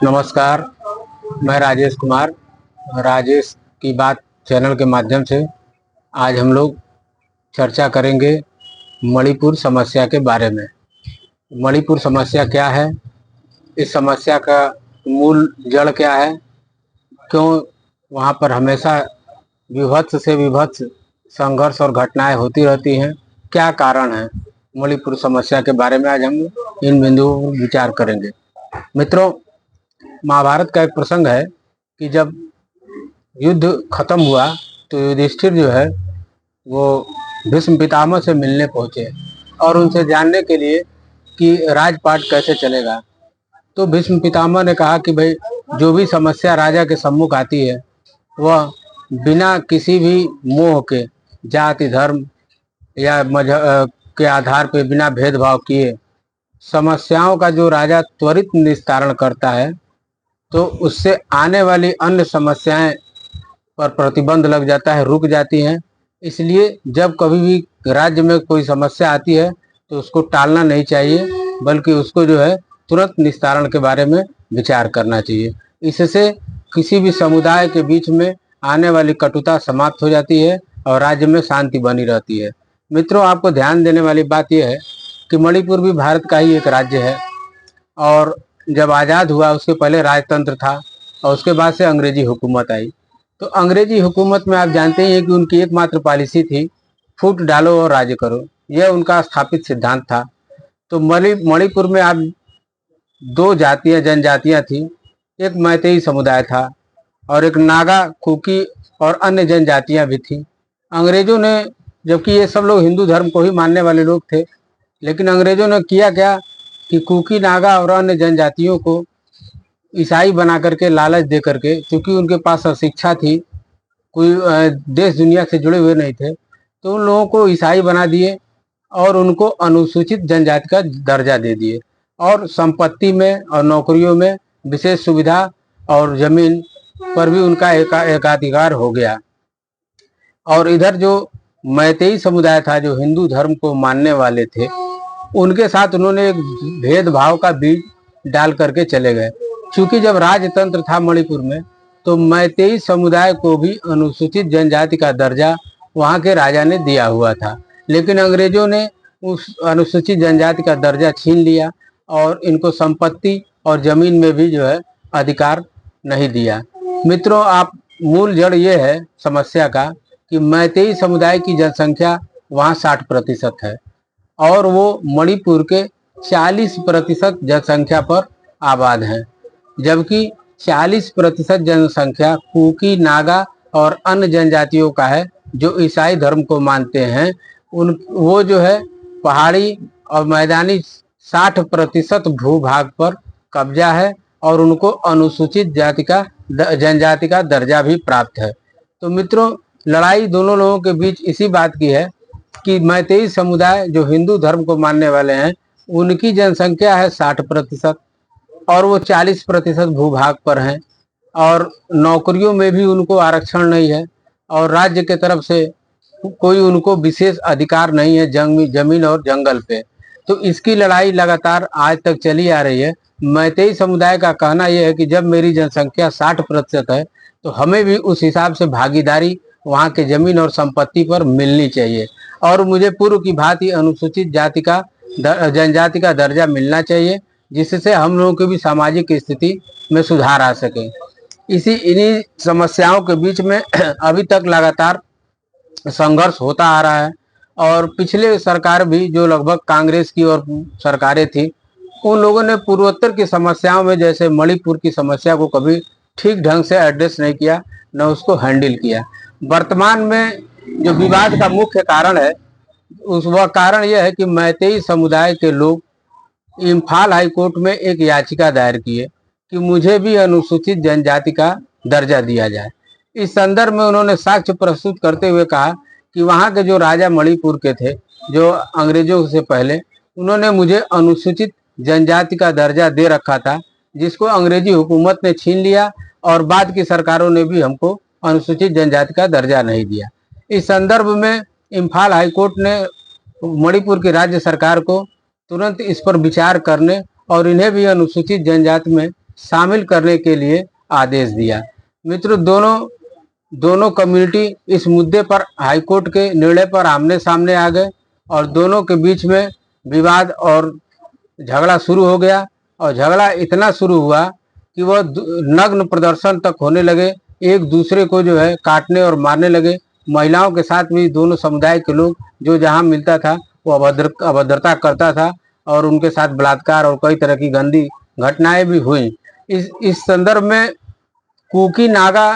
नमस्कार। मैं राजेश कुमार, राजेश की बात चैनल के माध्यम से आज हम लोग चर्चा करेंगे मणिपुर समस्या के बारे में। मणिपुर समस्या क्या है, इस समस्या का मूल जड़ क्या है, क्यों वहाँ पर हमेशा विभत्स से विभत्स संघर्ष और घटनाएं होती रहती हैं, क्या कारण है। मणिपुर समस्या के बारे में आज हम इन बिंदुओं पर विचार करेंगे। मित्रों, महाभारत का एक प्रसंग है कि जब युद्ध खत्म हुआ तो युधिष्ठिर जो है वो भीष्म पितामह से मिलने पहुंचे और उनसे जानने के लिए कि राजपाट कैसे चलेगा। तो भीष्म पितामह ने कहा कि भाई, जो भी समस्या राजा के सम्मुख आती है वह बिना किसी भी मोह के, जाति धर्म या मजहब के आधार पर, बिना भेदभाव किए समस्याओं का जो राजा त्वरित निस्तारण करता है तो उससे आने वाली अन्य समस्याएं पर प्रतिबंध लग जाता है, रुक जाती हैं। इसलिए जब कभी भी राज्य में कोई समस्या आती है तो उसको टालना नहीं चाहिए, बल्कि उसको जो है तुरंत निस्तारण के बारे में विचार करना चाहिए। इससे किसी भी समुदाय के बीच में आने वाली कटुता समाप्त हो जाती है और राज्य में शांति बनी रहती है। मित्रों, आपको ध्यान देने वाली बात यह है कि मणिपुर भी भारत का ही एक राज्य है और जब आज़ाद हुआ उसके पहले राजतंत्र था और उसके बाद से अंग्रेजी हुकूमत आई। तो अंग्रेजी हुकूमत में आप जानते ही हैं कि उनकी एकमात्र पॉलिसी थी, फूट डालो और राज करो। यह उनका स्थापित सिद्धांत था। तो मणिपुर में आप दो जनजातियां थी। एक मैतेई समुदाय था और एक नागा, कुकी और अन्य जनजातियां भी थी। अंग्रेजों ने, जबकि ये सब लोग हिंदू धर्म को ही मानने वाले लोग थे, लेकिन अंग्रेजों ने किया क्या कि कुकी, नागा और अन्य जनजातियों को ईसाई बना करके, लालच दे करके, क्योंकि उनके पास अशिक्षा थी, कोई देश दुनिया से जुड़े हुए नहीं थे, तो उन लोगों को ईसाई बना दिए और उनको अनुसूचित जनजाति का दर्जा दे दिए और संपत्ति में और नौकरियों में विशेष सुविधा और जमीन पर भी उनका एकाधिकार हो गया। और इधर जो मैतेई समुदाय था, जो हिंदू धर्म को मानने वाले थे, उनके साथ उन्होंने एक भेदभाव का बीज डाल करके चले गए। क्योंकि जब राजतंत्र था मणिपुर में तो मैतेई समुदाय को भी अनुसूचित जनजाति का दर्जा वहां के राजा ने दिया हुआ था, लेकिन अंग्रेजों ने उस अनुसूचित जनजाति का दर्जा छीन लिया और इनको संपत्ति और जमीन में भी जो है अधिकार नहीं दिया। मित्रों, आप मूल जड़ ये है समस्या का कि मैतेई समुदाय की जनसंख्या वहाँ 60% है और वो मणिपुर के 40% जनसंख्या पर आबाद हैं, जबकि 40% जनसंख्या कुकी, नागा और अन्य जनजातियों का है जो ईसाई धर्म को मानते हैं। वो जो है पहाड़ी और मैदानी 60% भूभाग पर कब्जा है और उनको अनुसूचित जनजाति का दर्जा भी प्राप्त है। तो मित्रों, लड़ाई दोनों लोगों के बीच इसी बात की है कि मैतेई समुदाय जो हिंदू धर्म को मानने वाले हैं, उनकी जनसंख्या है 60% और वो 40% भूभाग पर हैं और नौकरियों में भी उनको आरक्षण नहीं है और राज्य के तरफ से कोई उनको विशेष अधिकार नहीं है जमीन और जंगल पे। तो इसकी लड़ाई लगातार आज तक चली आ रही है। मैतेई समुदाय का कहना यह है कि जब मेरी जनसंख्या 60% है तो हमें भी उस हिसाब से भागीदारी वहाँ के जमीन और संपत्ति पर मिलनी चाहिए और मुझे पूर्व की भांति अनुसूचित जनजाति का दर्जा मिलना चाहिए, जिससे हम लोगों की भी सामाजिक स्थिति में सुधार आ सके। इन्हीं समस्याओं के बीच में अभी तक लगातार संघर्ष होता आ रहा है और पिछले सरकार भी, जो लगभग कांग्रेस की और सरकारें थी, उन लोगों ने पूर्वोत्तर की समस्याओं में जैसे मणिपुर की समस्या को कभी ठीक ढंग से एड्रेस नहीं किया, न उसको हैंडल किया। वर्तमान में जो विवाद का मुख्य कारण है, वह कारण यह है कि मैतेई समुदाय के लोग इम्फाल हाई कोर्ट में एक याचिका दायर किए कि मुझे भी अनुसूचित जनजाति का दर्जा दिया जाए। इस संदर्भ में उन्होंने साक्ष्य प्रस्तुत करते हुए कहा कि वहाँ के जो राजा मणिपुर के थे, जो अंग्रेजों से पहले, उन्होंने मुझे अनुसूचित जनजाति का दर्जा दे रखा था, जिसको अंग्रेजी हुकूमत ने छीन लिया और बाद की सरकारों ने भी हमको अनुसूचित जनजाति का दर्जा नहीं दिया। इस संदर्भ में इम्फाल हाई कोर्ट ने मणिपुर की राज्य सरकार को तुरंत इस पर विचार करने और इन्हें भी अनुसूचित जनजाति में शामिल करने के लिए आदेश दिया। मित्रों, दोनों कम्युनिटी इस मुद्दे पर हाईकोर्ट के निर्णय पर आमने सामने आ गए और दोनों के बीच में विवाद और झगड़ा शुरू हो गया। और झगड़ा इतना शुरू हुआ कि वह नग्न प्रदर्शन तक होने लगे, एक दूसरे को जो है काटने और मारने लगे। महिलाओं के साथ भी दोनों समुदाय के लोग जो जहां मिलता था वो अभद्रता करता था और उनके साथ बलात्कार और कई तरह की गंदी घटनाएं भी हुई। इस संदर्भ में कुकी नागा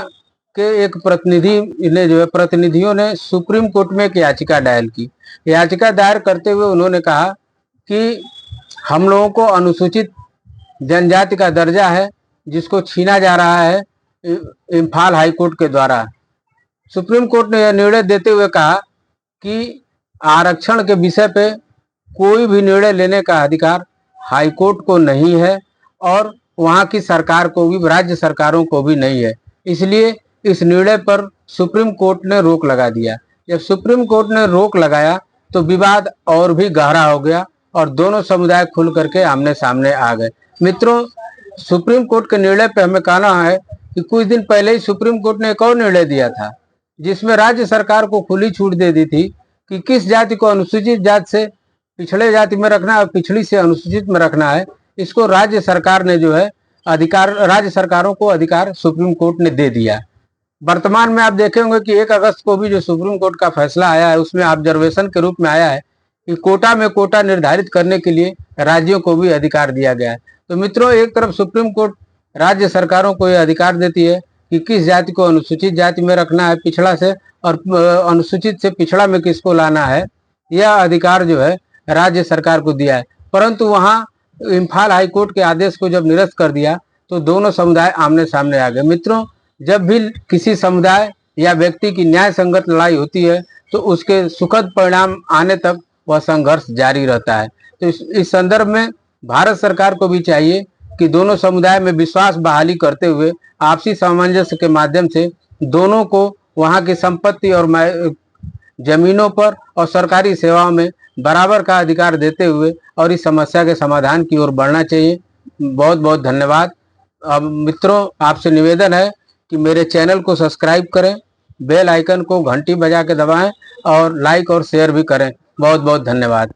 के एक प्रतिनिधियों ने सुप्रीम कोर्ट में एक याचिका दायर की। याचिका दायर करते हुए उन्होंने कहा कि हम लोगों को अनुसूचित जनजाति का दर्जा है जिसको छीना जा रहा है इम्फाल हाई कोर्ट के द्वारा। सुप्रीम कोर्ट ने यह निर्णय देते हुए कहा कि आरक्षण के विषय पे कोई भी निर्णय लेने का अधिकार हाई कोर्ट को नहीं है और वहां की सरकार को भी, राज्य सरकारों को भी नहीं है। इसलिए इस निर्णय पर सुप्रीम कोर्ट ने रोक लगा दिया। जब सुप्रीम कोर्ट ने रोक लगाया तो विवाद और भी गहरा हो गया और दोनों समुदाय खुल करके आमने सामने आ गए। मित्रों, सुप्रीम कोर्ट के निर्णय पे हमें कहना है कि कुछ दिन पहले ही सुप्रीम कोर्ट ने एक और निर्णय दिया था जिसमें राज्य सरकार को खुली छूट दे दी थी कि किस जाति को अनुसूचित जाति से पिछड़े जाति में रखना है और पिछड़ी से अनुसूचित में रखना है। इसको राज्य सरकार ने जो है राज्य सरकारों को अधिकार सुप्रीम कोर्ट ने दे दिया। वर्तमान में आप देखे होंगे कि 1 अगस्त को भी जो सुप्रीम कोर्ट का फैसला आया है उसमें ऑब्जर्वेशन के रूप में आया है कि कोटा में कोटा निर्धारित करने के लिए राज्यों को भी अधिकार दिया गया है। तो मित्रों, एक तरफ सुप्रीम कोर्ट राज्य सरकारों को यह अधिकार देती है कि किस जाति को अनुसूचित जाति में रखना है पिछड़ा से, और अनुसूचित से पिछड़ा में किसको लाना है, यह अधिकार जो है राज्य सरकार को दिया है। परंतु वहां इम्फाल हाई कोर्ट के आदेश को जब निरस्त कर दिया तो दोनों समुदाय आमने सामने आ गए। मित्रों, जब भी किसी समुदाय या व्यक्ति की न्याय संगत लड़ाई होती है तो उसके सुखद परिणाम आने तक वह संघर्ष जारी रहता है। तो इस संदर्भ में भारत सरकार को भी चाहिए कि दोनों समुदाय में विश्वास बहाली करते हुए आपसी सामंजस्य के माध्यम से दोनों को वहां की संपत्ति और जमीनों पर और सरकारी सेवाओं में बराबर का अधिकार देते हुए और इस समस्या के समाधान की ओर बढ़ना चाहिए। बहुत बहुत धन्यवाद। अब मित्रों, आपसे निवेदन है कि मेरे चैनल को सब्सक्राइब करें, बेल आइकन को घंटी बजा के दबाएं और लाइक और शेयर भी करें। बहुत बहुत धन्यवाद।